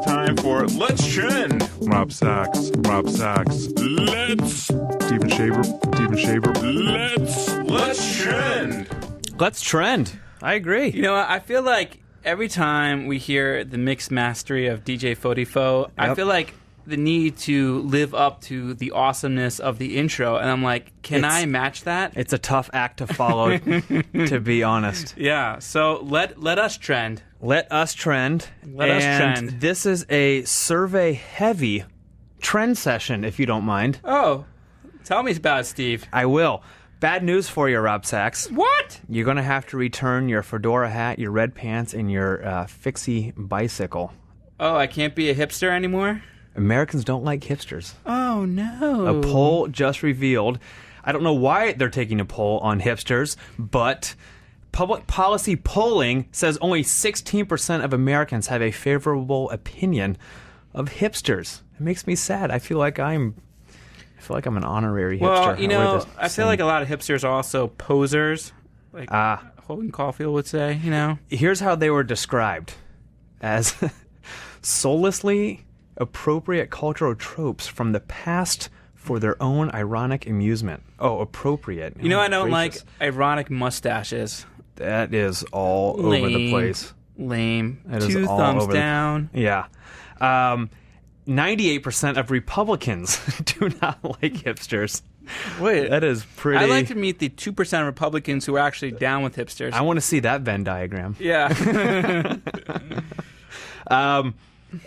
Time for Let's Trend. Rob Sachs. Let's Steven Shaver. Let's Trend. Let's trend. I agree. You know what? I feel like every time we hear the mixed mastery of DJ Fodifo, I feel like the need to live up to the awesomeness of the intro. And I'm like, can I match that? It's a tough act to follow, to be honest. Yeah, so let us trend. Let us trend. Us trend. This is a survey-heavy trend session, if you don't mind. Oh, tell me about it, Steve. I will. Bad news for you, Rob Sachs. What? You're going to have to return your fedora hat, your red pants, and your fixie bicycle. Oh, I can't be a hipster anymore? Americans don't like hipsters. Oh, no. A poll just revealed. I don't know why they're taking a poll on hipsters, but public policy polling says only 16% of Americans have a favorable opinion of hipsters. It makes me sad. I feel like I'm an honorary hipster. Well, you know, I feel like a lot of hipsters are also posers, like Holden Caulfield would say, you know. Here's how they were described: as soullessly appropriate cultural tropes from the past for their own ironic amusement. Oh, appropriate. You know, I don't like ironic mustaches. That is all Lame. over the place. Lame. That is 2 all thumbs over down. Yeah. 98% of Republicans do not like hipsters. Wait, that is pretty... I'd like to meet the 2% of Republicans who are actually down with hipsters. I want to see that Venn diagram. Yeah.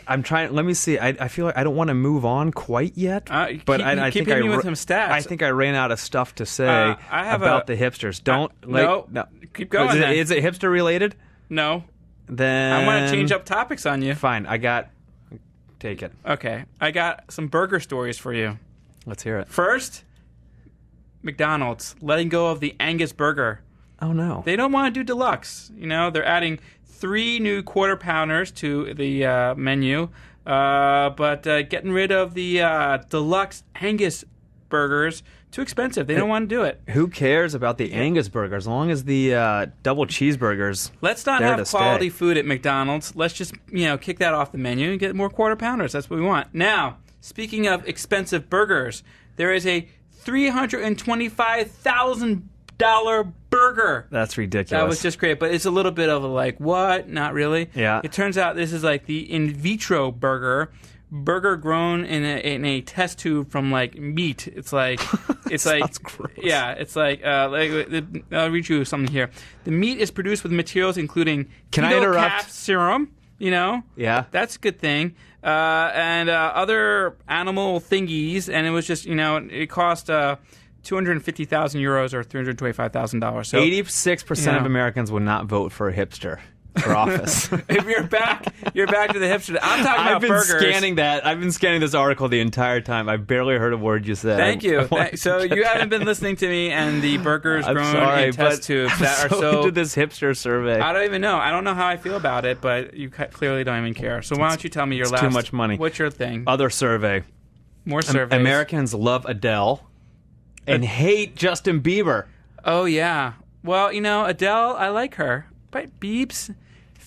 I'm trying. Let me see. I feel like I don't want to move on quite yet, but I keep think hitting me with some stats. I think I ran out of stuff to say about the hipsters. Don't no. Keep going. Is it hipster related? No. Then I want to change up topics on you. Fine. Take it. Okay. I got some burger stories for you. Let's hear it. First, McDonald's letting go of the Angus burger. Oh no. They don't want to do deluxe. You know, they're adding 3 new quarter pounders to the menu, but getting rid of the deluxe Angus burgers, too expensive. They don't want to do it. Who cares about the Angus burger as long as the double cheeseburgers? Let's not have quality food at McDonald's. Let's just kick that off the menu and get more quarter pounders. That's what we want. Now, speaking of expensive burgers, there is a $325,000 burger. That's ridiculous. That was just great, but it's a little bit of a like, what? Not really. Yeah. It turns out this is like the in vitro burger grown in a test tube from like meat. It's like Sounds gross. Yeah, it's like I'll read you something here. The meat is produced with materials including calf serum. You know, yeah, that's a good thing. And other animal thingies, and it was just it cost. 250,000 euros or $325,000. So 86% of Americans would not vote for a hipster for office. If you're back to the hipster. I'm talking about burgers. I've been scanning this article the entire time. I barely heard a word you said. Thank you. So you haven't been listening to me, and the burgers grown in test tubes that are so into this hipster survey. I don't even know. I don't know how I feel about it, but you clearly don't even care. So why don't you tell me your last? Too much money. What's your thing? Other survey. More surveys. Americans love Adele and hate Justin Bieber. Oh, yeah. Well, Adele, I like her. But Biebs?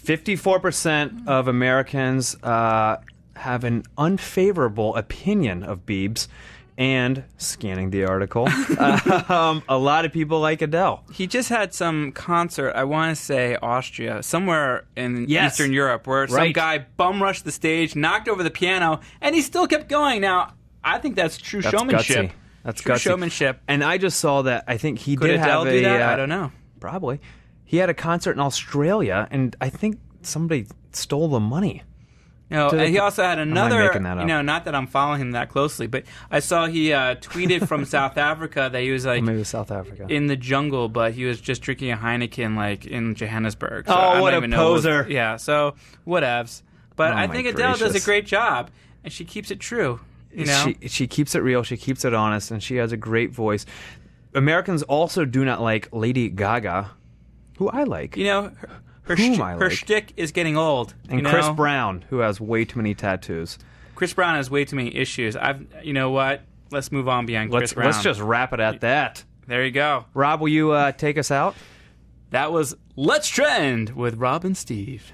54% of Americans have an unfavorable opinion of Biebs. And, scanning the article, a lot of people like Adele. He just had some concert, I want to say Austria, somewhere in Eastern Europe, where some guy bum-rushed the stage, knocked over the piano, and he still kept going. Now, I think that's true showmanship. Gutsy. That's true gutsy. showmanship. And I just saw that. I think he Could did Adele have do that? I don't know. Probably. He had a concert in Australia, and I think somebody stole the money. No, and he also had another. Making that up? Not that I'm following him that closely, but I saw he tweeted from South Africa that he was like, maybe South Africa, in the jungle, but he was just drinking a Heineken like in Johannesburg. So what a poser! Yeah, so whatevs. But I think Adele does a great job, and she keeps it true. She keeps it real. She keeps it honest, and she has a great voice. Americans also do not like Lady Gaga, who I like. Her shtick is getting old. And Chris Brown, who has way too many tattoos. Chris Brown has way too many issues. You know what? Let's move on beyond Chris Brown. Let's just wrap it at that. There you go. Rob, will you take us out? That was Let's Trend with Rob and Steve.